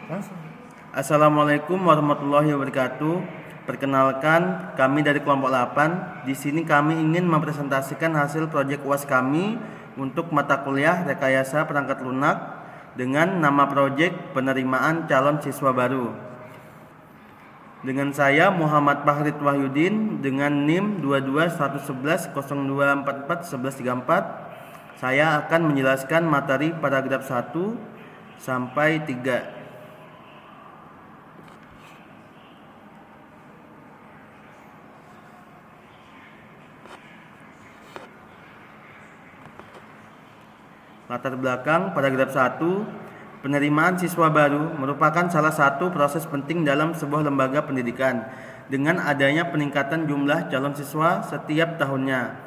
Langsung. Assalamualaikum warahmatullahi wabarakatuh. Perkenalkan, kami dari kelompok 8. Di sini kami ingin mempresentasikan hasil proyek UAS kami untuk mata kuliah rekayasa perangkat lunak dengan nama proyek penerimaan calon siswa baru. Dengan saya Muhammad Fahrid Wahyudin dengan NIM 22.111.0244.1134. Saya akan menjelaskan materi paragraf 1 sampai 3. Latar belakang paragraf 1, penerimaan siswa baru merupakan salah satu proses penting dalam sebuah lembaga pendidikan. Dengan adanya peningkatan jumlah calon siswa setiap tahunnya,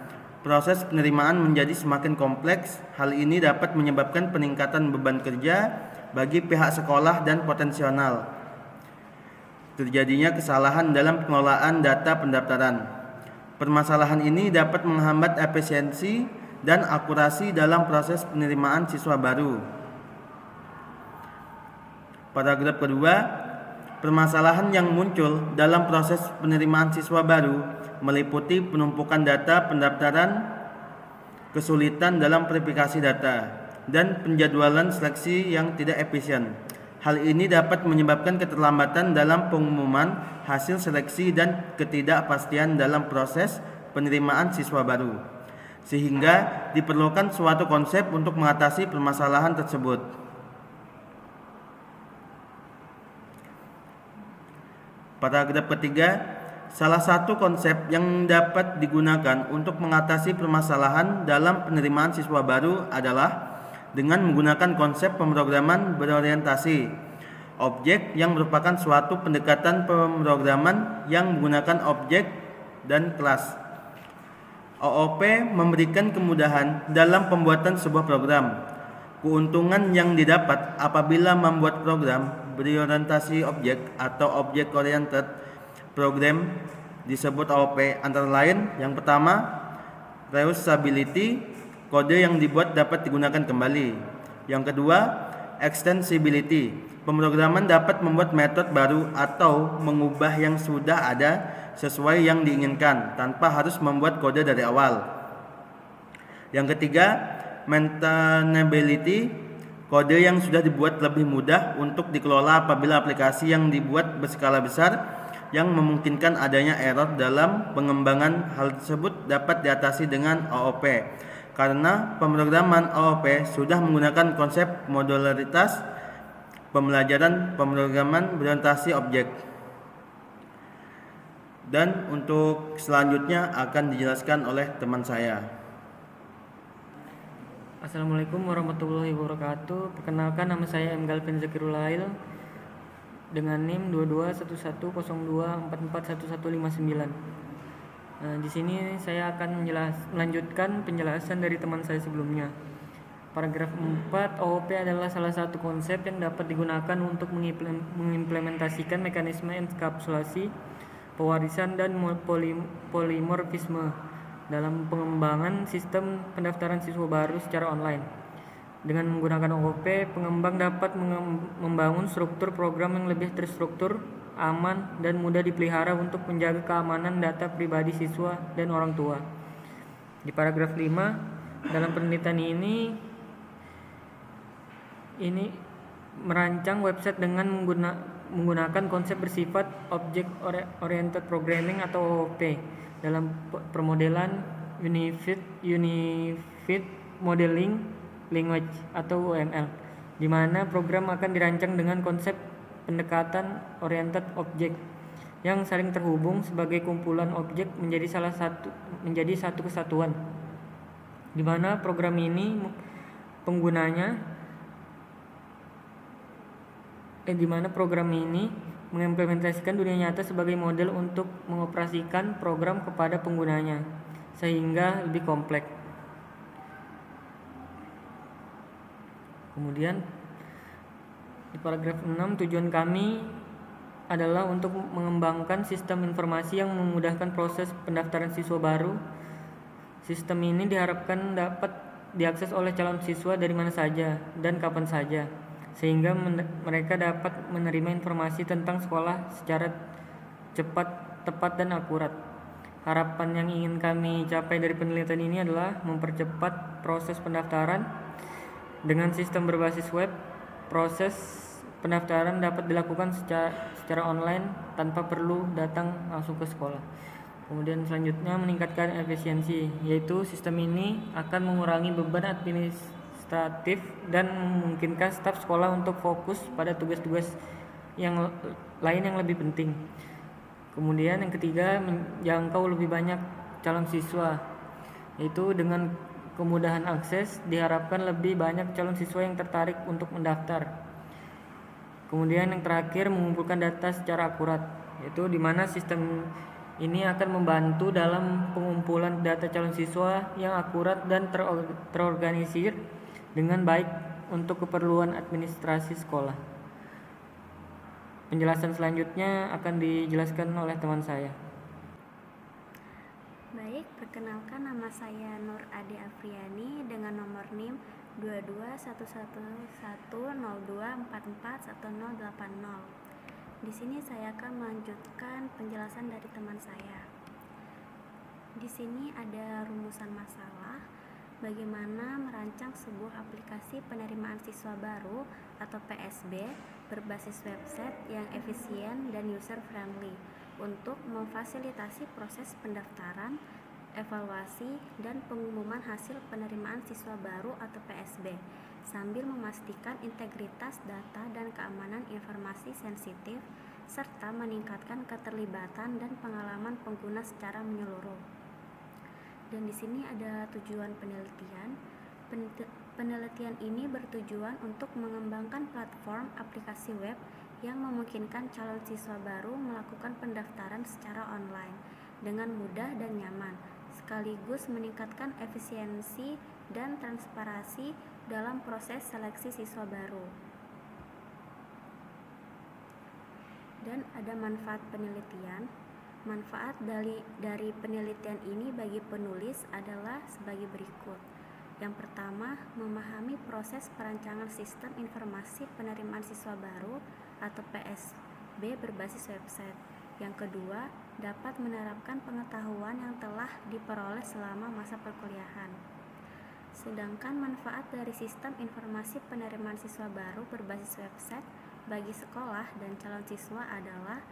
proses penerimaan menjadi semakin kompleks. Hal ini dapat menyebabkan peningkatan beban kerja bagi pihak sekolah dan potensial terjadinya kesalahan dalam pengelolaan data pendaftaran. Permasalahan ini dapat menghambat efisiensi dan akurasi dalam proses penerimaan siswa baru. Paragraf kedua, permasalahan yang muncul dalam proses penerimaan siswa baru meliputi penumpukan data pendaftaran, kesulitan dalam verifikasi data, dan penjadwalan seleksi yang tidak efisien. Hal ini dapat menyebabkan keterlambatan dalam pengumuman hasil seleksi dan ketidakpastian dalam proses penerimaan siswa baru, sehingga diperlukan suatu konsep untuk mengatasi permasalahan tersebut. Paragraf ketiga, salah satu konsep yang dapat digunakan untuk mengatasi permasalahan dalam penerimaan siswa baru adalah dengan menggunakan konsep pemrograman berorientasi objek yang merupakan suatu pendekatan pemrograman yang menggunakan objek dan kelas. OOP memberikan kemudahan dalam pembuatan sebuah program. Keuntungan yang didapat apabila membuat program berorientasi objek atau object oriented program disebut OOP antara lain, yang pertama, reusability, kode yang dibuat dapat digunakan kembali. Yang kedua, extensibility, pemrograman dapat membuat metode baru atau mengubah yang sudah ada sesuai yang diinginkan tanpa harus membuat kode dari awal. Yang ketiga, maintainability, kode yang sudah dibuat lebih mudah untuk dikelola apabila aplikasi yang dibuat berskala besar yang memungkinkan adanya error dalam pengembangan. Hal tersebut dapat diatasi dengan OOP karena pemrograman OOP sudah menggunakan konsep modularitas pembelajaran pemrograman berorientasi objek. Dan untuk selanjutnya akan dijelaskan oleh teman saya. Assalamualaikum warahmatullahi wabarakatuh. Perkenalkan, nama saya M. Galvin Zakirulail dengan NIM 22.110244159. Di sini saya akan melanjutkan penjelasan dari teman saya sebelumnya. Paragraf 4, OOP adalah salah satu konsep yang dapat digunakan untuk mengimplementasikan mekanisme enkapsulasi, pewarisan, dan polimorfisme dalam pengembangan sistem pendaftaran siswa baru secara online. Dengan menggunakan OOP, pengembang dapat membangun struktur program yang lebih terstruktur, aman, dan mudah dipelihara untuk menjaga keamanan data pribadi siswa dan orang tua. Di paragraf 5, dalam penelitian ini merancang website dengan menggunakan konsep bersifat object oriented programming atau OOP dalam permodelan Unified Modeling Language atau UML, di mana program akan dirancang dengan konsep pendekatan oriented object yang saling terhubung sebagai kumpulan objek menjadi satu kesatuan, di mana program ini mengimplementasikan dunia nyata sebagai model untuk mengoperasikan program kepada penggunanya, sehingga lebih kompleks. Kemudian di paragraf 6, tujuan kami adalah untuk mengembangkan sistem informasi yang memudahkan proses pendaftaran siswa baru. Sistem ini diharapkan dapat diakses oleh calon siswa dari mana saja dan kapan saja. sehingga mereka dapat menerima informasi tentang sekolah secara cepat, tepat, dan akurat. Harapan yang ingin kami capai dari penelitian ini adalah mempercepat proses pendaftaran dengan sistem berbasis web. Proses pendaftaran dapat dilakukan secara online tanpa perlu datang langsung ke sekolah. Kemudian selanjutnya meningkatkan efisiensi, yaitu sistem ini akan mengurangi beban administratif dan memungkinkan staf sekolah untuk fokus pada tugas-tugas yang lain yang lebih penting. Kemudian yang ketiga, menjangkau lebih banyak calon siswa, yaitu dengan kemudahan akses diharapkan lebih banyak calon siswa yang tertarik untuk mendaftar. Kemudian yang terakhir, mengumpulkan data secara akurat, yaitu di mana sistem ini akan membantu dalam pengumpulan data calon siswa yang akurat dan terorganisir dengan baik untuk keperluan administrasi sekolah. Penjelasan selanjutnya akan dijelaskan oleh teman saya. Baik, perkenalkan nama saya Nur Ade Afriani dengan nomor NIM 221102441080. Di sini saya akan melanjutkan penjelasan dari teman saya. Di sini ada rumusan masalah bagaimana merancang sebuah aplikasi penerimaan siswa baru atau PSB berbasis website yang efisien dan user friendly untuk memfasilitasi proses pendaftaran, evaluasi, dan pengumuman hasil penerimaan siswa baru atau PSB sambil memastikan integritas data dan keamanan informasi sensitif serta meningkatkan keterlibatan dan pengalaman pengguna secara menyeluruh. Dan di sini ada tujuan penelitian. Penelitian ini bertujuan untuk mengembangkan platform aplikasi web yang memungkinkan calon siswa baru melakukan pendaftaran secara online dengan mudah dan nyaman, sekaligus meningkatkan efisiensi dan transparansi dalam proses seleksi siswa baru. Dan ada manfaat penelitian. Manfaat dari penelitian ini bagi penulis adalah sebagai berikut. Yang pertama, memahami proses perancangan sistem informasi penerimaan siswa baru atau PSB berbasis website. Yang kedua, dapat menerapkan pengetahuan yang telah diperoleh selama masa perkuliahan. Sedangkan manfaat dari sistem informasi penerimaan siswa baru berbasis website bagi sekolah dan calon siswa adalah: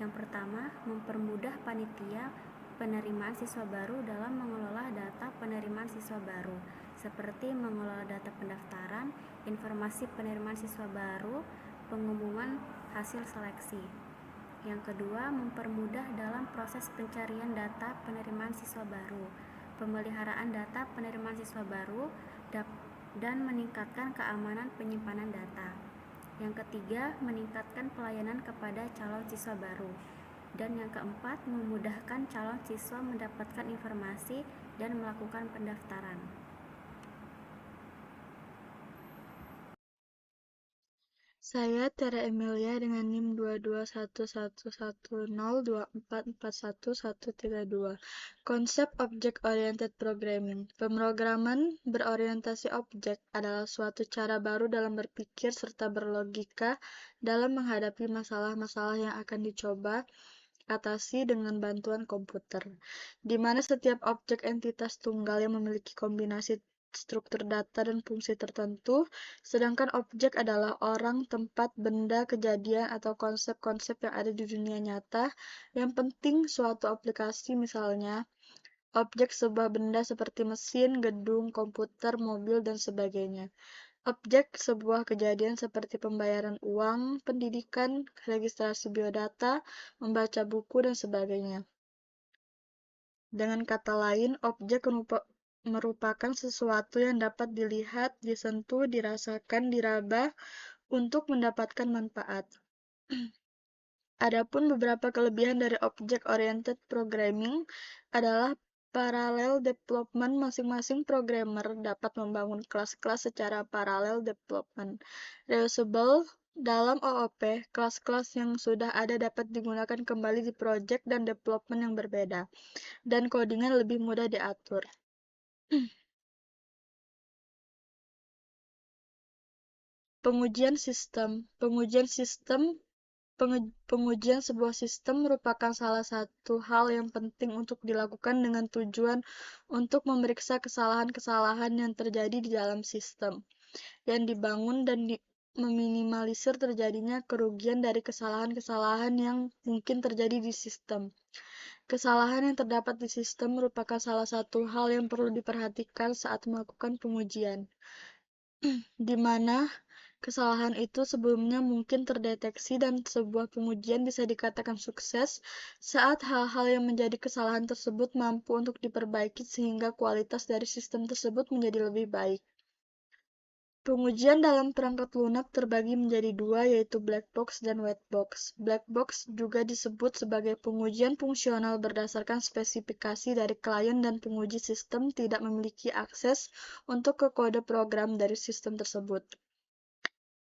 yang pertama, mempermudah panitia penerimaan siswa baru dalam mengelola data penerimaan siswa baru, seperti mengelola data pendaftaran, informasi penerimaan siswa baru, pengumuman hasil seleksi. Yang kedua, mempermudah dalam proses pencarian data penerimaan siswa baru, pemeliharaan data penerimaan siswa baru, dan meningkatkan keamanan penyimpanan data. Yang ketiga, meningkatkan pelayanan kepada calon siswa baru. Dan yang keempat, memudahkan calon siswa mendapatkan informasi dan melakukan pendaftaran. Saya Tera Emilia dengan NIM 22111024411132. Konsep Object Oriented Programming. Pemrograman berorientasi objek adalah suatu cara baru dalam berpikir serta berlogika dalam menghadapi masalah-masalah yang akan dicoba atasi dengan bantuan komputer, di mana setiap objek entitas tunggal yang memiliki kombinasi struktur data dan fungsi tertentu, sedangkan objek adalah orang, tempat, benda, kejadian, atau konsep-konsep yang ada di dunia nyata. Yang penting suatu aplikasi, misalnya objek sebuah benda seperti mesin, gedung, komputer, mobil, dan sebagainya. Objek sebuah kejadian seperti pembayaran uang, pendidikan, registrasi biodata, membaca buku, dan sebagainya. Dengan kata lain, objek merupakan sesuatu yang dapat dilihat, disentuh, dirasakan, diraba untuk mendapatkan manfaat. Adapun beberapa kelebihan dari object-oriented programming adalah parallel development. Masing-masing programmer dapat membangun kelas-kelas secara parallel development. Reusable. Dalam OOP, kelas-kelas yang sudah ada dapat digunakan kembali di project dan development yang berbeda, dan codingnya lebih mudah diatur. Pengujian sistem. Pengujian sebuah sistem merupakan salah satu hal yang penting untuk dilakukan dengan tujuan untuk memeriksa kesalahan-kesalahan yang terjadi di dalam sistem yang dibangun dan meminimalisir terjadinya kerugian dari kesalahan-kesalahan yang mungkin terjadi di sistem. Kesalahan yang terdapat di sistem merupakan salah satu hal yang perlu diperhatikan saat melakukan pengujian, di mana kesalahan itu sebelumnya mungkin terdeteksi dan sebuah pengujian bisa dikatakan sukses saat hal-hal yang menjadi kesalahan tersebut mampu untuk diperbaiki sehingga kualitas dari sistem tersebut menjadi lebih baik. Pengujian dalam perangkat lunak terbagi menjadi dua, yaitu black box dan white box. Black box juga disebut sebagai pengujian fungsional berdasarkan spesifikasi dari klien dan penguji sistem tidak memiliki akses untuk ke kode program dari sistem tersebut.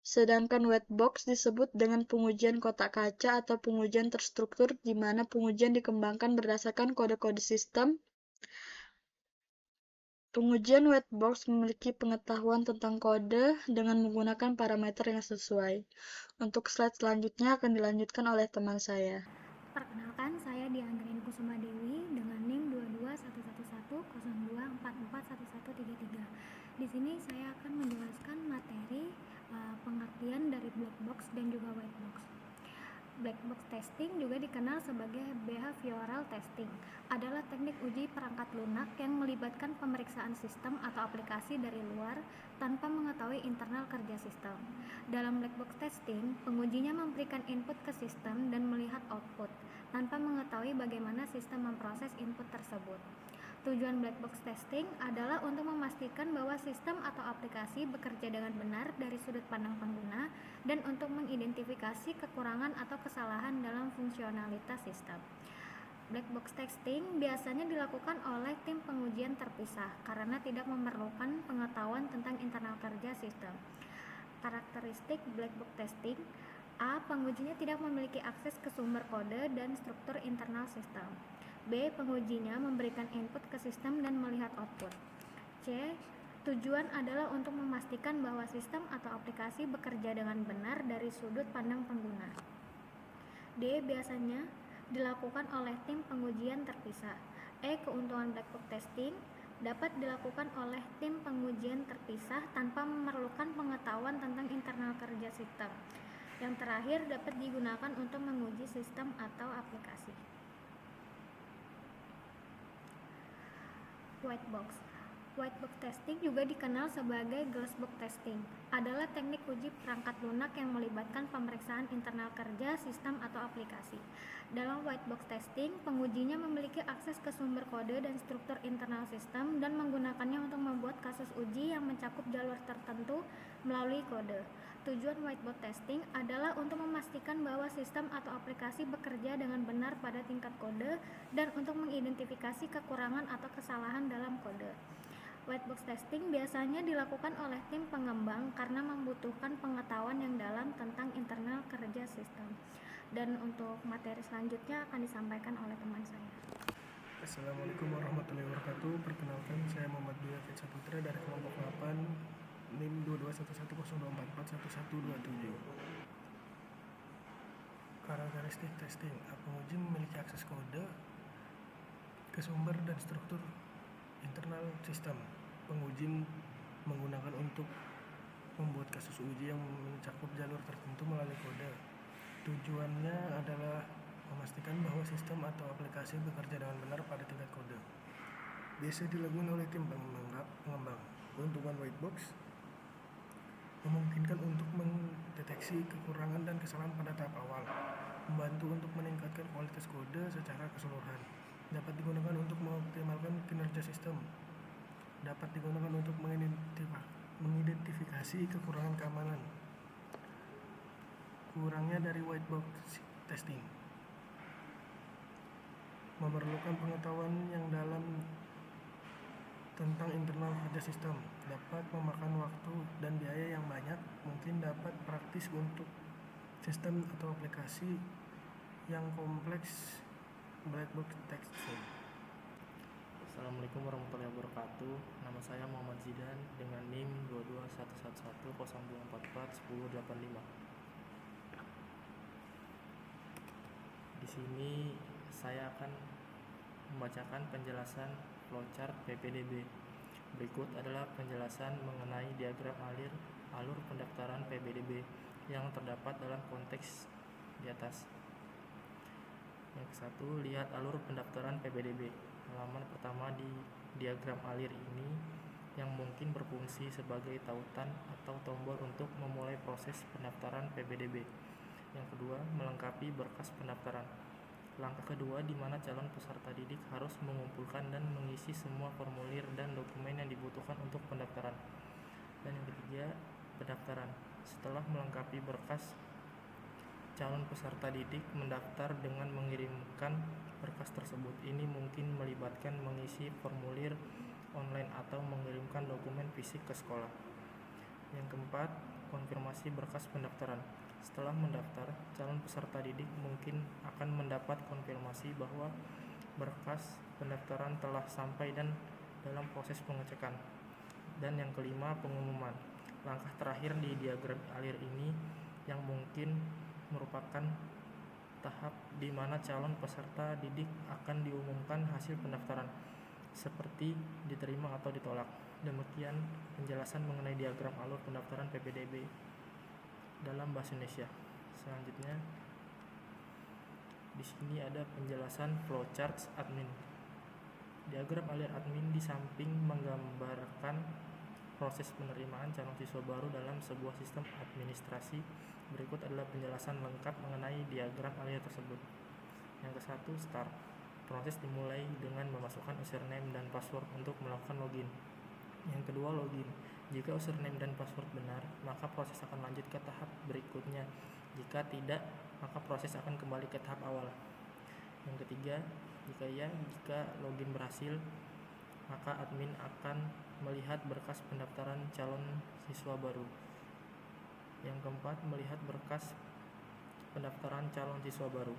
Sedangkan white box disebut dengan pengujian kotak kaca atau pengujian terstruktur di mana pengujian dikembangkan berdasarkan kode-kode sistem. Pengujian white box memiliki pengetahuan tentang kode dengan menggunakan parameter yang sesuai. Untuk slide selanjutnya akan dilanjutkan oleh teman saya. Perkenalkan, saya Diandrine Kusuma Dewi dengan NIM 2211102441133. Di sini saya akan menjelaskan materi pengertian dari black box dan juga white box. Black box testing juga dikenal sebagai behavioral testing, adalah teknik uji perangkat lunak yang melibatkan pemeriksaan sistem atau aplikasi dari luar tanpa mengetahui internal kerja sistem. Dalam black box testing, pengujinya memberikan input ke sistem dan melihat output, tanpa mengetahui bagaimana sistem memproses input tersebut. Tujuan black box testing adalah untuk memastikan bahwa sistem atau aplikasi bekerja dengan benar dari sudut pandang pengguna dan untuk mengidentifikasi kekurangan atau kesalahan dalam fungsionalitas sistem. Black box testing biasanya dilakukan oleh tim pengujian terpisah karena tidak memerlukan pengetahuan tentang internal kerja sistem. Karakteristik black box testing: A. Pengujinya tidak memiliki akses ke sumber kode dan struktur internal sistem. B. Pengujinya memberikan input ke sistem dan melihat output. C. Tujuan adalah untuk memastikan bahwa sistem atau aplikasi bekerja dengan benar dari sudut pandang pengguna. D. Biasanya dilakukan oleh tim pengujian terpisah. E. Keuntungan black box testing dapat dilakukan oleh tim pengujian terpisah tanpa memerlukan pengetahuan tentang internal kerja sistem. Yang terakhir, dapat digunakan untuk menguji sistem atau aplikasi. White box. White box testing juga dikenal sebagai glass box testing, adalah teknik uji perangkat lunak yang melibatkan pemeriksaan internal kerja sistem atau aplikasi. Dalam white box testing, pengujinya memiliki akses ke sumber kode dan struktur internal sistem dan menggunakannya untuk membuat kasus uji yang mencakup jalur tertentu melalui kode. Tujuan white box testing adalah untuk memastikan bahwa sistem atau aplikasi bekerja dengan benar pada tingkat kode dan untuk mengidentifikasi kekurangan atau kesalahan dalam kode. White box testing biasanya dilakukan oleh tim pengembang karena membutuhkan pengetahuan yang dalam tentang internal kerja sistem. Dan untuk materi selanjutnya akan disampaikan oleh teman saya. Assalamualaikum warahmatullahi wabarakatuh. Perkenalkan, saya Muhammad Dwi Afid Saputra dari kelompok 8 NIM 2211024411127. Karakteristik testing: penguji memiliki akses kode ke sumber dan struktur internal sistem. Penguji menggunakan untuk membuat kasus uji yang mencakup jalur tertentu melalui kode. Tujuannya adalah memastikan bahwa sistem atau aplikasi bekerja dengan benar pada tingkat kode. Biasa dilakukan oleh tim pengembang. Keuntungan white box: memungkinkan untuk mendeteksi kekurangan dan kesalahan pada tahap awal, membantu untuk meningkatkan kualitas kode secara keseluruhan, dapat digunakan untuk mengoptimalkan kinerja sistem, dapat digunakan untuk mengidentifikasi kekurangan keamanan. Kurangnya dari white box testing: memerlukan pengetahuan yang dalam tentang internal kerja sistem, dapat memakan waktu dan biaya yang banyak, mungkin dapat praktis untuk sistem atau aplikasi yang kompleks. Black box testing. Assalamualaikum warahmatullahi wabarakatuh. Nama saya Muhammad Zidan dengan NIM 2211102441085. Di sini saya akan membacakan penjelasan flowchart PPDB. Berikut adalah penjelasan mengenai diagram alur pendaftaran PPDB yang terdapat dalam konteks di atas. Yang satu, lihat alur pendaftaran PPDB. Halaman pertama di diagram alir ini yang mungkin berfungsi sebagai tautan atau tombol untuk memulai proses pendaftaran PPDB. Yang kedua, melengkapi berkas pendaftaran. Langkah kedua di mana calon peserta didik harus mengumpulkan dan mengisi semua formulir dan dokumen yang dibutuhkan untuk pendaftaran. Dan yang ketiga, pendaftaran. Setelah melengkapi berkas, calon peserta didik mendaftar dengan mengirimkan berkas tersebut. Ini mungkin melibatkan mengisi formulir online atau mengirimkan dokumen fisik ke sekolah. Yang keempat, konfirmasi berkas pendaftaran. Setelah mendaftar, calon peserta didik mungkin akan mendapat konfirmasi bahwa berkas pendaftaran telah sampai dan dalam proses pengecekan. Dan yang kelima, pengumuman. Langkah terakhir di diagram alir ini yang mungkin merupakan tahap di mana calon peserta didik akan diumumkan hasil pendaftaran seperti diterima atau ditolak. Demikian penjelasan mengenai diagram alur pendaftaran PPDB dalam bahasa Indonesia. Selanjutnya di sini ada penjelasan flowchart admin. Diagram alir admin di samping menggambarkan proses penerimaan calon siswa baru dalam sebuah sistem administrasi. Berikut adalah penjelasan lengkap mengenai diagram alir tersebut. Yang ke satu, start. Proses dimulai dengan memasukkan username dan password untuk melakukan login. Yang kedua, login. Jika username dan password benar, maka proses akan lanjut ke tahap berikutnya. Jika tidak, maka proses akan kembali ke tahap awal. Yang ketiga, jika login berhasil, maka admin akan melihat berkas pendaftaran calon siswa baru. Yang keempat, melihat berkas pendaftaran calon siswa baru.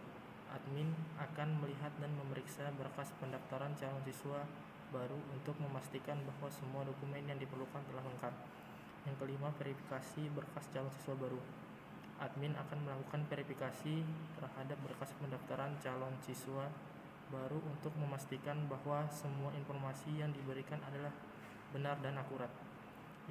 Admin akan melihat dan memeriksa berkas pendaftaran calon siswa baru untuk memastikan bahwa semua dokumen yang diperlukan telah lengkap. Yang kelima, verifikasi berkas calon siswa baru. Admin akan melakukan verifikasi terhadap berkas pendaftaran calon siswa baru untuk memastikan bahwa semua informasi yang diberikan adalah benar dan akurat.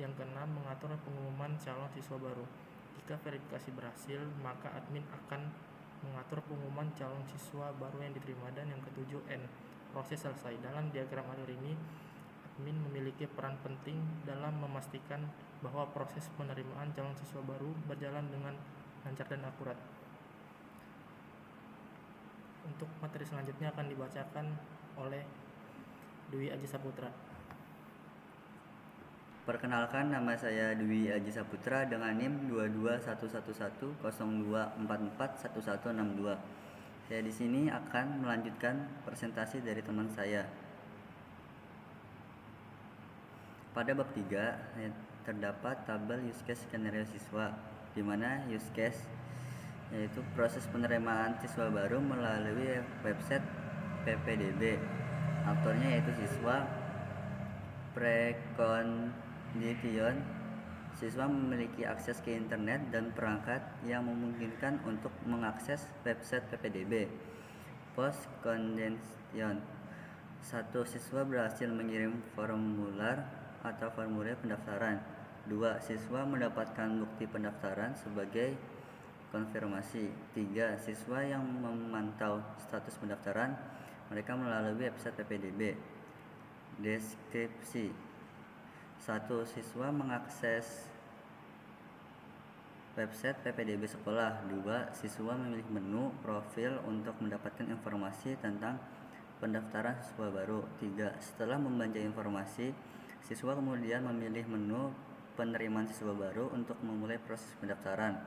Yang keenam, mengatur pengumuman calon siswa baru. Jika verifikasi berhasil, maka admin akan mengatur pengumuman calon siswa baru yang diterima. Dan yang ketujuh, N. Proses selesai. Dalam diagram alur ini, admin memiliki peran penting dalam memastikan bahwa proses penerimaan calon siswa baru berjalan dengan lancar dan akurat. Untuk materi selanjutnya akan dibacakan oleh Dwi Aji Saputra. Perkenalkan, nama saya Dwi Aji Saputra dengan NIM 2211102441162. Saya di sini akan melanjutkan presentasi dari teman saya. Pada bab 3 terdapat tabel use case skenario siswa, di mana use case yaitu proses penerimaan siswa baru melalui website PPDB. Aktornya yaitu siswa. Precondition, siswa memiliki akses ke internet dan perangkat yang memungkinkan untuk mengakses website PPDB. Post-condition, satu siswa berhasil mengirim formular atau formulir pendaftaran. 2. Siswa mendapatkan bukti pendaftaran sebagai konfirmasi. 3. Siswa yang memantau status pendaftaran mereka melalui website PPDB. Deskripsi. 1. Siswa mengakses website PPDB sekolah. 2. Siswa memilih menu profil untuk mendapatkan informasi tentang pendaftaran siswa baru. 3. Setelah membaca informasi, siswa kemudian memilih menu penerimaan siswa baru untuk memulai proses pendaftaran.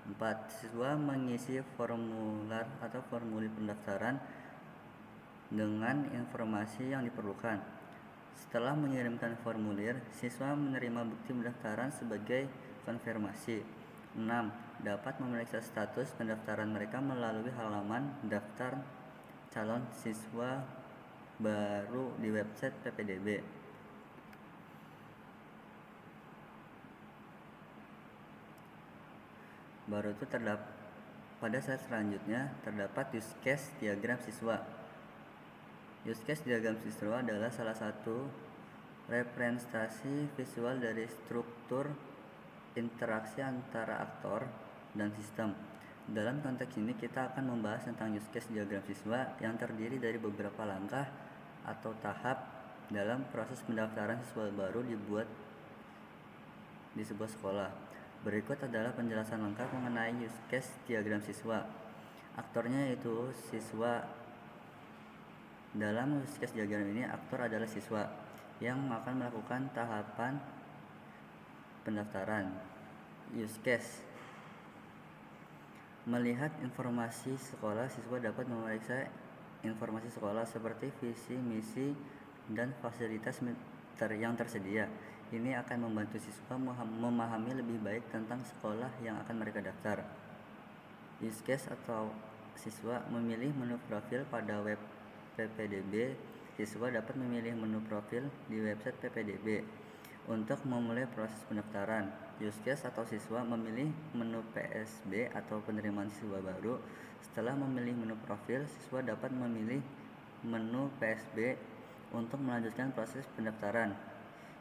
4. Siswa mengisi formular atau formulir pendaftaran dengan informasi yang diperlukan. Setelah mengirimkan formulir, siswa menerima bukti pendaftaran sebagai konfirmasi. 6. Dapat memeriksa status pendaftaran mereka melalui halaman daftar calon siswa baru di website PPDB. Baru itu pada slide selanjutnya terdapat use case diagram siswa. Use case diagram siswa adalah salah satu representasi visual dari struktur interaksi antara aktor dan sistem. Dalam konteks ini kita akan membahas tentang use case diagram siswa yang terdiri dari beberapa langkah atau tahap dalam proses pendaftaran siswa baru dibuat di sebuah sekolah. Berikut adalah penjelasan lengkap mengenai use case diagram siswa. Aktornya yaitu siswa. Dalam use case diagram ini, aktor adalah siswa yang akan melakukan tahapan pendaftaran. Use case: melihat informasi sekolah, siswa dapat memeriksa informasi sekolah seperti visi, misi, dan fasilitas yang tersedia. Ini akan membantu siswa memahami lebih baik tentang sekolah yang akan mereka daftar. Use case atau siswa memilih menu profil pada web PPDB. Siswa dapat memilih menu profil di website PPDB untuk memulai proses pendaftaran. Use case atau siswa memilih menu PSB atau penerimaan siswa baru. Setelah memilih menu profil, siswa dapat memilih menu PSB untuk melanjutkan proses pendaftaran.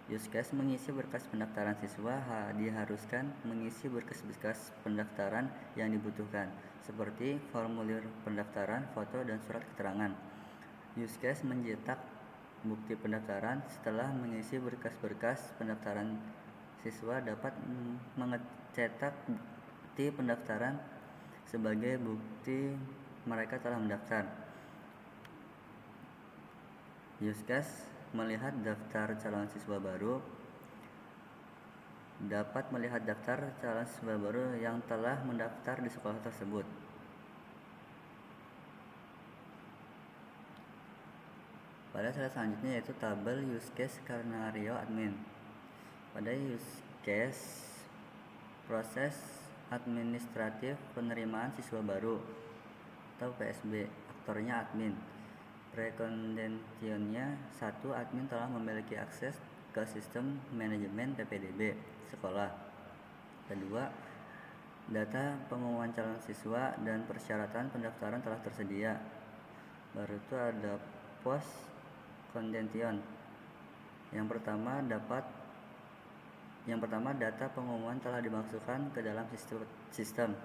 Use case mengisi berkas pendaftaran. Siswa diharuskan mengisi berkas-berkas pendaftaran yang dibutuhkan, seperti formulir pendaftaran, foto, dan surat keterangan. Use case mencetak bukti pendaftaran. Setelah mengisi berkas-berkas pendaftaran, siswa dapat mencetak bukti pendaftaran sebagai bukti mereka telah mendaftar. Use case melihat daftar calon siswa baru. Dapat melihat daftar calon siswa baru yang telah mendaftar di sekolah tersebut. Pada slide selanjutnya yaitu tabel use case skenario admin. Pada use case proses administratif penerimaan siswa baru atau PSB, aktornya admin. Prekondisionnya: 1. Admin telah memiliki akses ke sistem manajemen PPDB sekolah. Kedua, data pengumuman calon siswa dan persyaratan pendaftaran telah tersedia. Baru itu ada post kondision. Yang pertama, data pengumuman telah dimasukkan ke dalam sistem.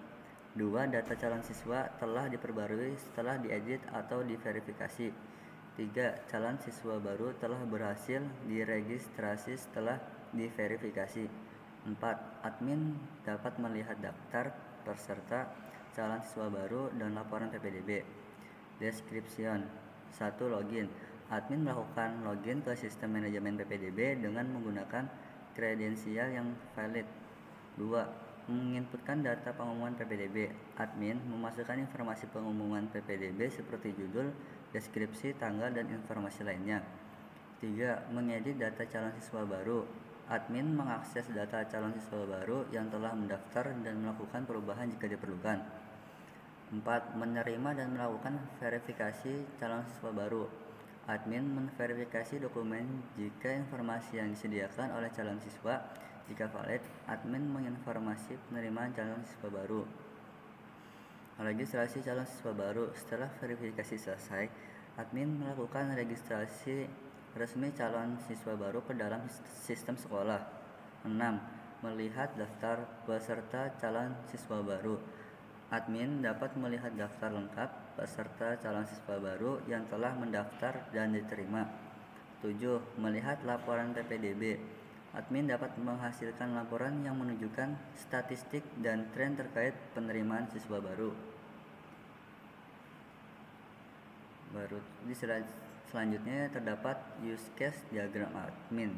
2. Data calon siswa telah diperbarui setelah diedit atau diverifikasi. 3. Calon siswa baru telah berhasil diregistrasi setelah diverifikasi. 4. Admin dapat melihat daftar peserta calon siswa baru dan laporan PPDB. Description: 1. Login. Admin melakukan login ke sistem manajemen PPDB dengan menggunakan kredensial yang valid. 2. Menginputkan data pengumuman PPDB. Admin memasukkan informasi pengumuman PPDB seperti judul, deskripsi, tanggal, dan informasi lainnya. 3. Mengedit data calon siswa baru. Admin mengakses data calon siswa baru yang telah mendaftar dan melakukan perubahan jika diperlukan. 4. Menerima dan melakukan verifikasi calon siswa baru. Admin menverifikasi dokumen jika informasi yang disediakan oleh calon siswa. Jika valid, admin menginformasi penerimaan calon siswa baru. Registrasi calon siswa baru. Setelah verifikasi selesai, admin melakukan registrasi resmi calon siswa baru ke dalam sistem sekolah. 6. Melihat daftar peserta calon siswa baru. Admin dapat melihat daftar lengkap peserta calon siswa baru yang telah mendaftar dan diterima. 7. Melihat laporan PPDB. Admin dapat menghasilkan laporan yang menunjukkan statistik dan tren terkait penerimaan siswa baru. Di slide selanjutnya terdapat use case diagram admin,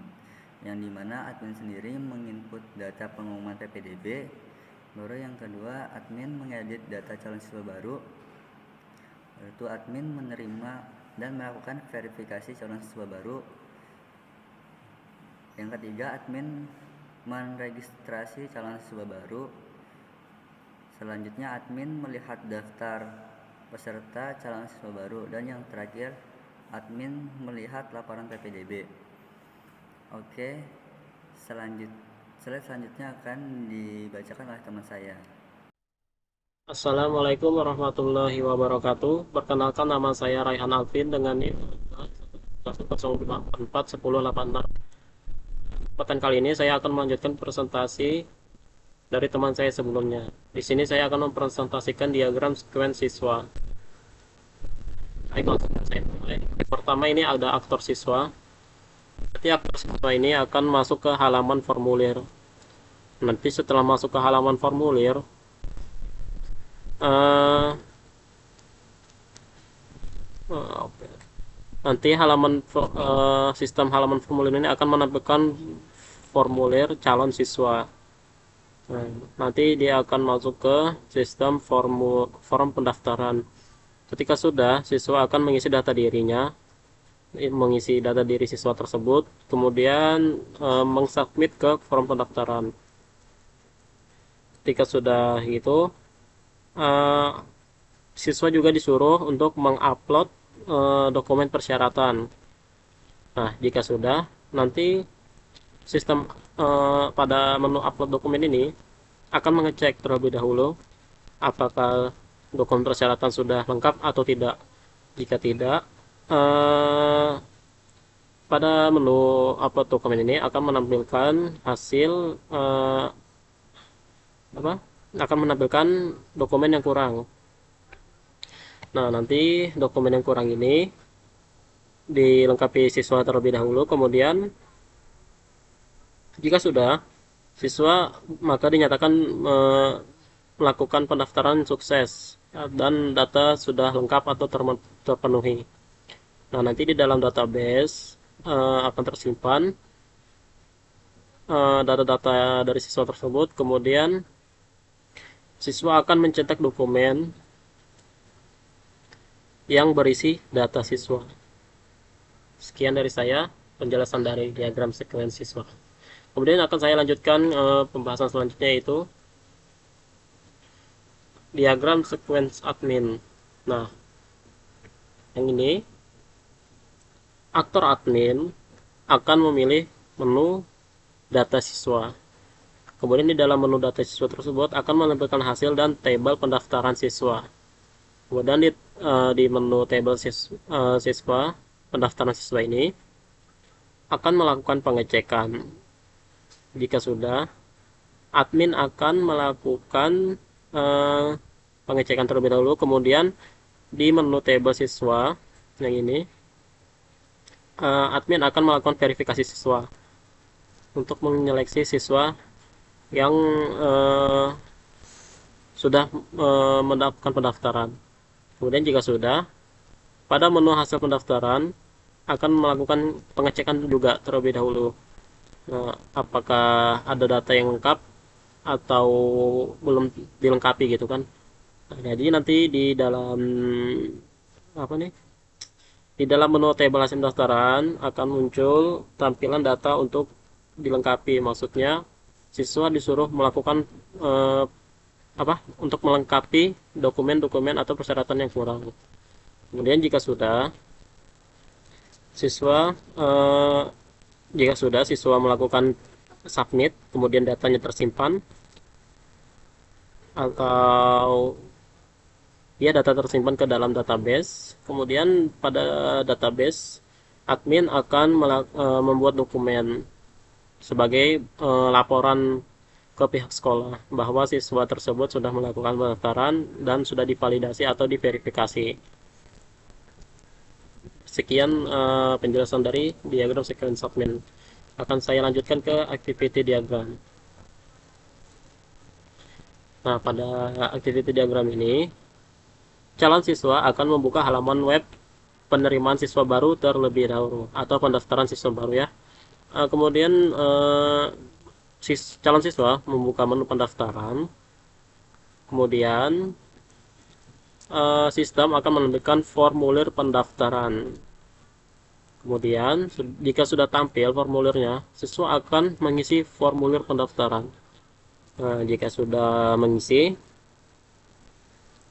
yang dimana admin sendiri menginput data pengumuman PPDB. Baru yang kedua, admin mengedit data calon siswa baru. Yaitu admin menerima dan melakukan verifikasi calon siswa baru. Yang ketiga, admin meregistrasi calon siswa baru. Selanjutnya, admin melihat daftar peserta calon siswa baru. Dan yang terakhir, admin melihat laporan PPDB. Oke, slide selanjutnya akan dibacakan oleh teman saya. Assalamualaikum warahmatullahi wabarakatuh. Perkenalkan, nama saya Raihan Alvin dengan NIM 1086. Kesempatan kali ini saya akan melanjutkan presentasi dari teman saya sebelumnya. Di sini saya akan mempresentasikan diagram sequence siswa. Baik, langsung saya mulai. Pertama, ini ada aktor siswa. Nanti aktor siswa ini akan masuk ke halaman formulir. Nanti setelah masuk ke halaman formulir, nanti sistem halaman formulir ini akan menampilkan formulir calon siswa. Nanti dia akan masuk ke sistem form pendaftaran. Ketika sudah, siswa akan mengisi data dirinya, mengisi data diri siswa tersebut, kemudian mengsubmit ke form pendaftaran. Ketika sudah gitu, siswa juga disuruh untuk mengupload dokumen persyaratan. Nah, jika sudah, nanti sistem pada menu upload dokumen ini akan mengecek terlebih dahulu apakah dokumen persyaratan sudah lengkap atau tidak. Jika tidak, pada menu upload dokumen ini akan menampilkan hasil akan menampilkan dokumen yang kurang. Nah, nanti dokumen yang kurang ini dilengkapi siswa terlebih dahulu, kemudian jika sudah, siswa maka dinyatakan melakukan pendaftaran sukses dan data sudah lengkap atau terpenuhi. Nah, nanti di dalam database akan tersimpan data-data dari siswa tersebut, kemudian siswa akan mencetak dokumen yang berisi data siswa. Sekian dari saya, penjelasan dari diagram sequence siswa. Kemudian akan saya lanjutkan pembahasan selanjutnya, yaitu diagram sequence admin. Nah, yang ini, aktor admin akan memilih menu data siswa. Kemudian di dalam menu data siswa tersebut akan menampilkan hasil dan tabel pendaftaran siswa. Kemudian di menu tabel siswa, pendaftaran siswa ini akan melakukan pengecekan. Jika sudah, admin akan melakukan pengecekan terlebih dahulu. Kemudian di menu tabel siswa yang ini, admin akan melakukan verifikasi siswa untuk menyeleksi siswa yang sudah mendapatkan pendaftaran. Kemudian jika sudah, pada menu hasil pendaftaran akan melakukan pengecekan juga terlebih dahulu, apakah ada data yang lengkap atau belum dilengkapi gitu kan. Nah, jadi nanti di dalam di dalam menu tabel hasil pendaftaran akan muncul tampilan data untuk dilengkapi. Maksudnya siswa disuruh melakukan untuk melengkapi dokumen-dokumen atau persyaratan yang kurang. Kemudian jika sudah, siswa melakukan submit, kemudian datanya tersimpan, atau data tersimpan ke dalam database. Kemudian pada database, admin akan membuat dokumen sebagai laporan ke pihak sekolah bahwa siswa tersebut sudah melakukan pendaftaran dan sudah divalidasi atau diverifikasi. Sekian penjelasan dari diagram sequence admin. Akan saya lanjutkan ke activity diagram. Nah, pada activity diagram ini, calon siswa akan membuka halaman web penerimaan siswa baru terlebih dahulu atau pendaftaran siswa baru ya. Kemudian calon siswa membuka menu pendaftaran, kemudian sistem akan menampilkan formulir pendaftaran. Kemudian jika sudah tampil formulirnya, siswa akan mengisi formulir pendaftaran. Nah, jika sudah mengisi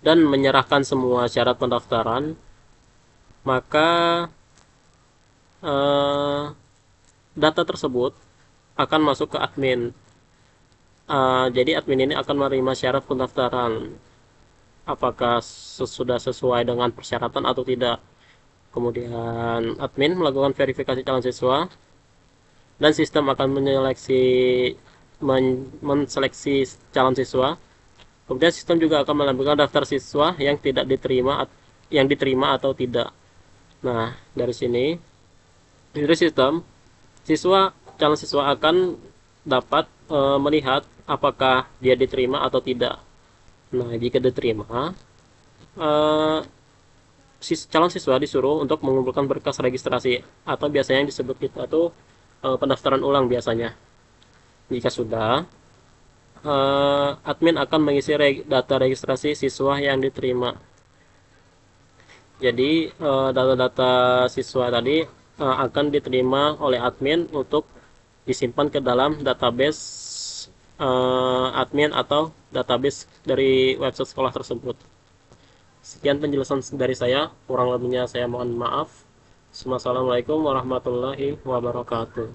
dan menyerahkan semua syarat pendaftaran, maka eh, data tersebut akan masuk ke admin. Jadi admin ini akan menerima syarat pendaftaran, apakah sudah sesuai dengan persyaratan atau tidak. Kemudian admin melakukan verifikasi calon siswa dan sistem akan menseleksi calon siswa. Kemudian sistem juga akan menampilkan daftar siswa yang diterima atau tidak. Nah, dari sini dari sistem calon siswa akan dapat melihat apakah dia diterima atau tidak. Nah, jika diterima, eh, calon siswa disuruh untuk mengumpulkan berkas registrasi atau biasanya yang disebut kita tuh pendaftaran ulang biasanya. Jika sudah, admin akan mengisi data registrasi siswa yang diterima. Jadi data-data siswa tadi akan diterima oleh admin untuk disimpan ke dalam database admin atau database dari website sekolah tersebut. Sekian penjelasan dari saya, kurang lebihnya saya mohon maaf. Wassalamualaikum warahmatullahi wabarakatuh.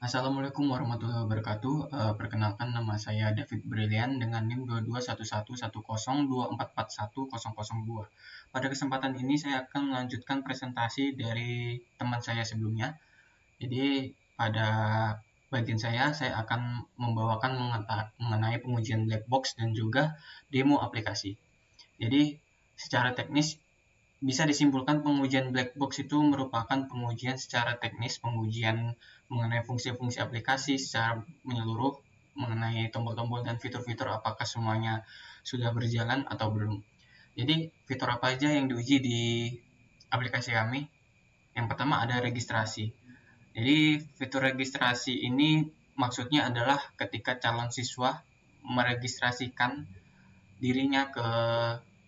Assalamualaikum warahmatullahi wabarakatuh. Perkenalkan, nama saya David Brilian dengan NIM 22111024410002. Pada kesempatan ini saya akan melanjutkan presentasi dari teman saya sebelumnya. Jadi pada bagian saya akan membawakan mengenai pengujian black box dan juga demo aplikasi. Jadi secara teknis bisa disimpulkan pengujian black box itu merupakan pengujian secara teknis, pengujian mengenai fungsi-fungsi aplikasi secara menyeluruh, mengenai tombol-tombol dan fitur-fitur apakah semuanya sudah berjalan atau belum. Jadi fitur apa aja yang diuji di aplikasi kami? Yang pertama ada registrasi. Jadi fitur registrasi ini maksudnya adalah ketika calon siswa meregistrasikan dirinya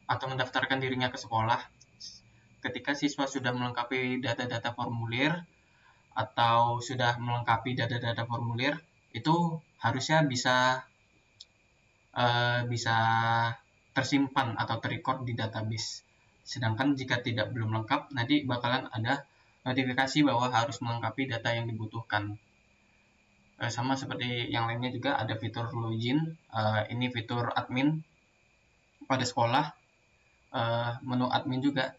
atau mendaftarkan dirinya ke sekolah. Ketika siswa sudah melengkapi data-data formulir atau sudah melengkapi data-data formulir, itu harusnya bisa tersimpan atau terrecord di database. Sedangkan jika belum lengkap, nanti bakalan ada notifikasi bahwa harus melengkapi data yang dibutuhkan. Sama seperti yang lainnya juga ada fitur login, ini fitur admin pada sekolah, menu admin juga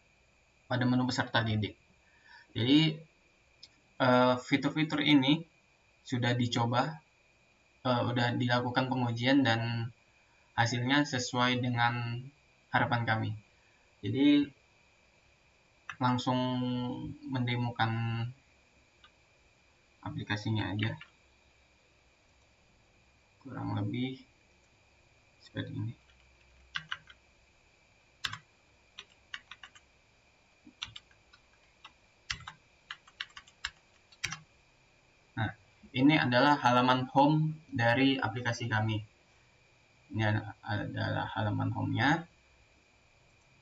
pada menu peserta didik. Jadi fitur-fitur ini sudah dicoba, sudah dilakukan pengujian dan hasilnya sesuai dengan harapan kami. Jadi langsung mendemokan aplikasinya aja, kurang lebih seperti ini. Nah, ini adalah halaman home dari aplikasi kami. Ini adalah halaman home-nya.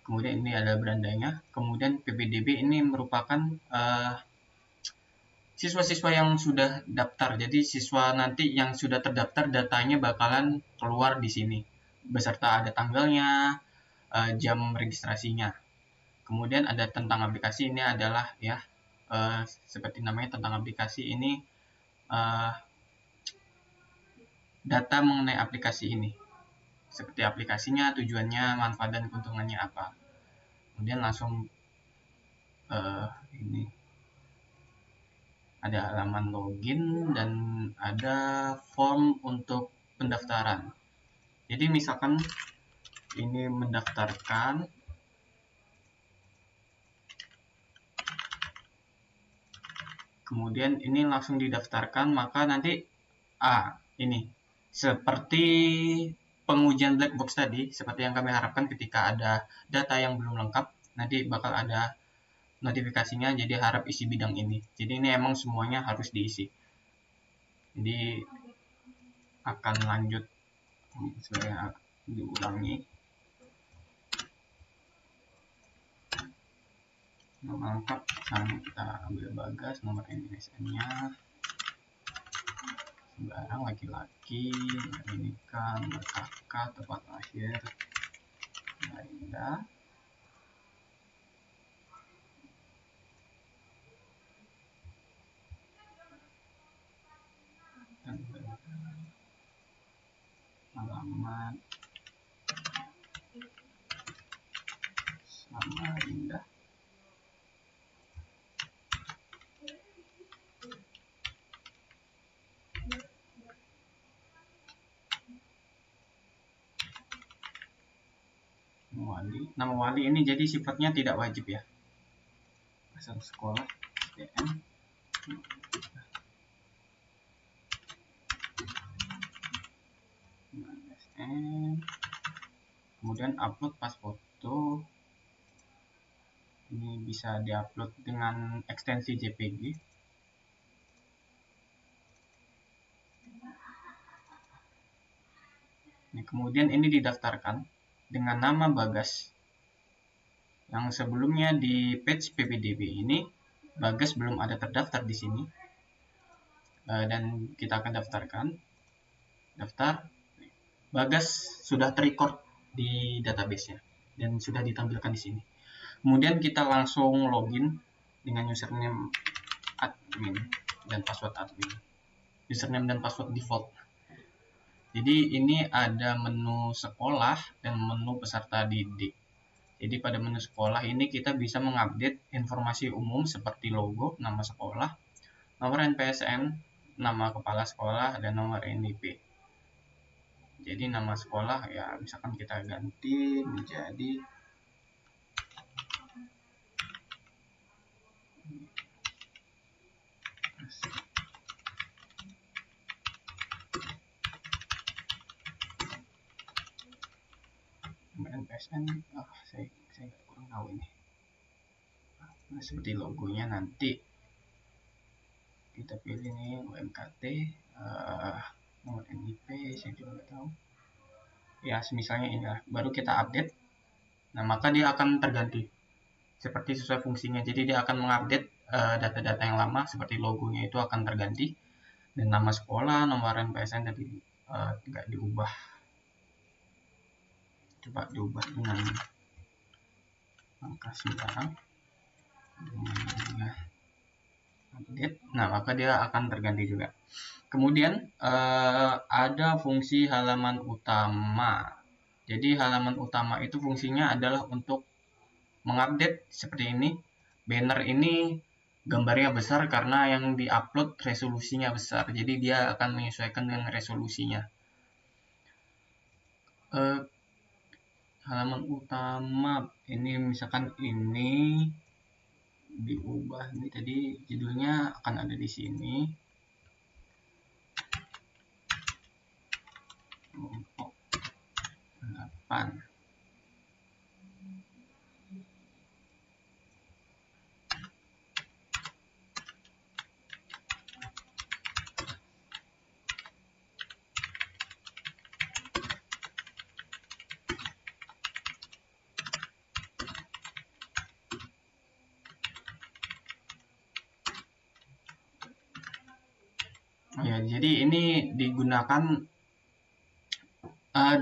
Kemudian ini ada berandanya. Kemudian PPDB ini merupakan siswa-siswa yang sudah daftar. Jadi siswa nanti yang sudah terdaftar datanya bakalan keluar di sini beserta ada tanggalnya, jam registrasinya. Kemudian ada tentang aplikasi, ini adalah seperti namanya tentang aplikasi ini, data mengenai aplikasi ini, seperti aplikasinya, tujuannya, manfaat dan keuntungannya apa. Kemudian langsung ini ada halaman login dan ada form untuk pendaftaran. Jadi misalkan ini mendaftarkan, kemudian ini langsung didaftarkan, maka nanti ini seperti pengujian black box tadi, seperti yang kami harapkan, ketika ada data yang belum lengkap nanti bakal ada notifikasinya, jadi harap isi bidang ini. Jadi ini emang semuanya harus diisi. Jadi akan lanjut, saya diulangi. Nama lengkap sama kita ambil Bagas, nomor NISN-nya sembarang, laki-laki, nikah, kakak, tempat lahir Linda. Alamat Samarinda. Nama wali ini jadi sifatnya tidak wajib ya. Asal sekolah SDM. Kemudian upload pas foto. Ini bisa diupload dengan ekstensi JPG. Nah, kemudian ini didaftarkan dengan nama Bagas. Yang sebelumnya di page PPDB ini Bagas belum ada terdaftar di sini. Dan kita akan daftarkan. Daftar. Bagas sudah terrecord di database-nya dan sudah ditampilkan di sini. Kemudian kita langsung login dengan username admin dan password admin. Username dan password default. Jadi ini ada menu sekolah dan menu peserta didik. Jadi pada menu sekolah ini kita bisa mengupdate informasi umum seperti logo, nama sekolah, nomor NPSN, nama kepala sekolah, dan nomor NIP. Jadi nama sekolah ya misalkan kita ganti menjadi NPSN. Saya kurang tahu ini. Nah, seperti logonya nanti kita pilih nih UMKT, nomor NIP saya juga nggak tahu. Ya misalnya ini lah. Baru kita update. Nah maka dia akan terganti seperti sesuai fungsinya. Jadi dia akan mengupdate data-data yang lama seperti logonya itu akan terganti dan nama sekolah, nomor NPSN tadi nggak diubah. Coba diubah dengan angka 9. Update. Nah maka dia akan terganti juga. Kemudian ada fungsi halaman utama. Jadi halaman utama itu fungsinya adalah untuk mengupdate seperti ini. Banner ini gambarnya besar karena yang diupload resolusinya besar. Jadi dia akan menyesuaikan dengan resolusinya. Halaman utama ini misalkan ini diubah. Ini tadi judulnya akan ada di sini. Kelompok 8. Ya, jadi ini digunakan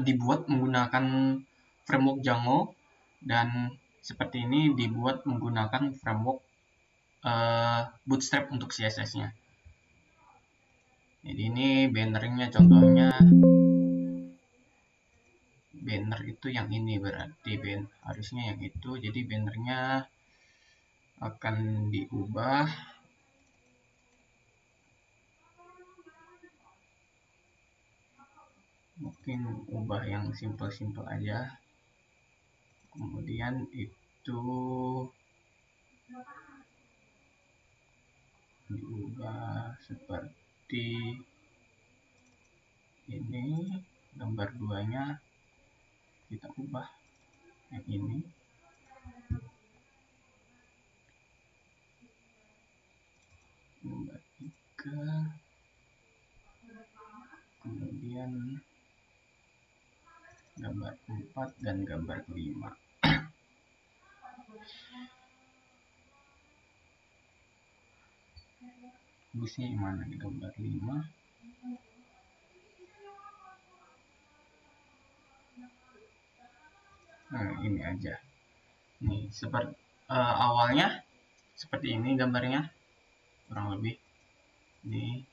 dibuat menggunakan framework Django dan seperti ini dibuat menggunakan framework Bootstrap untuk CSS-nya. Jadi ini bannernya contohnya banner itu yang ini berarti harusnya yang itu. Jadi bannernya akan diubah. Mungkin ubah yang simple-simple aja. Kemudian itu diubah seperti ini. Gambar 2-nya kita ubah yang ini. Gambar 3. Kemudian gambar 4 dan gambar 5. Bagusnya yang mana di gambar 5? Nah, ini aja. Nih, seperti awalnya seperti ini gambarnya kurang lebih. Nih.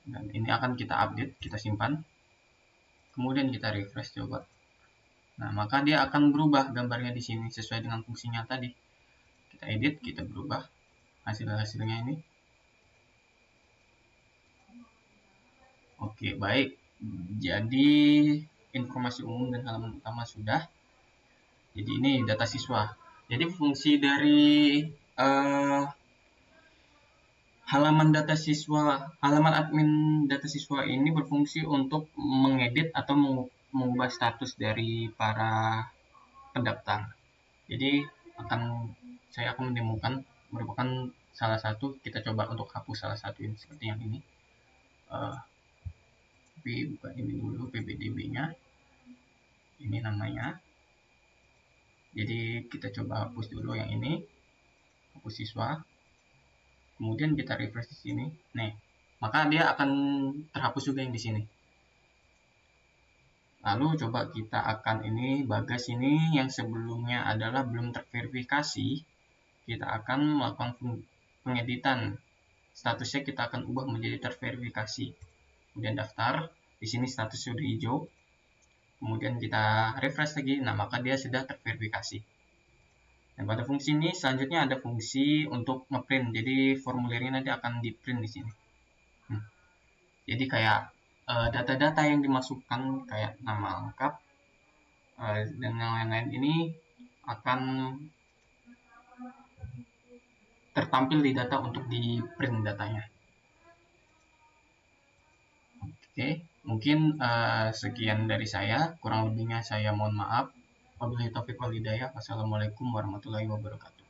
Dan ini akan kita update, kita simpan. Kemudian kita refresh coba. Nah, maka dia akan berubah gambarnya di sini sesuai dengan fungsinya tadi. Kita edit, kita berubah hasil-hasilnya ini. Oke, baik. Jadi informasi umum dan halaman utama sudah. Jadi ini data siswa. Jadi fungsi dari halaman admin data siswa ini berfungsi untuk mengedit atau mengubah status dari para pendaftar. Jadi saya akan mendemokan merupakan salah satu, kita coba untuk hapus salah satu ini seperti yang ini. Tapi buka ini dulu PPDB-nya. Ini namanya. Jadi kita coba hapus dulu yang ini. Hapus siswa. Kemudian kita refresh di sini. Nih, maka dia akan terhapus juga yang di sini. Lalu coba kita akan ini Bagas ini yang sebelumnya adalah belum terverifikasi, kita akan melakukan pengeditan. Statusnya kita akan ubah menjadi terverifikasi. Kemudian daftar, di sini status sudah hijau. Kemudian kita refresh lagi, nah maka dia sudah terverifikasi. Dan pada fungsi ini selanjutnya ada fungsi untuk ngeprint. Jadi formulirnya nanti akan di print di sini. Jadi kayak data-data yang dimasukkan kayak nama lengkap dan yang lain-lain ini akan tertampil di data untuk di print datanya. Oke, mungkin sekian dari saya. Kurang lebihnya saya mohon maaf. Wabillahi taufiq wal hidayah. Wassalamualaikum warahmatullahi wabarakatuh.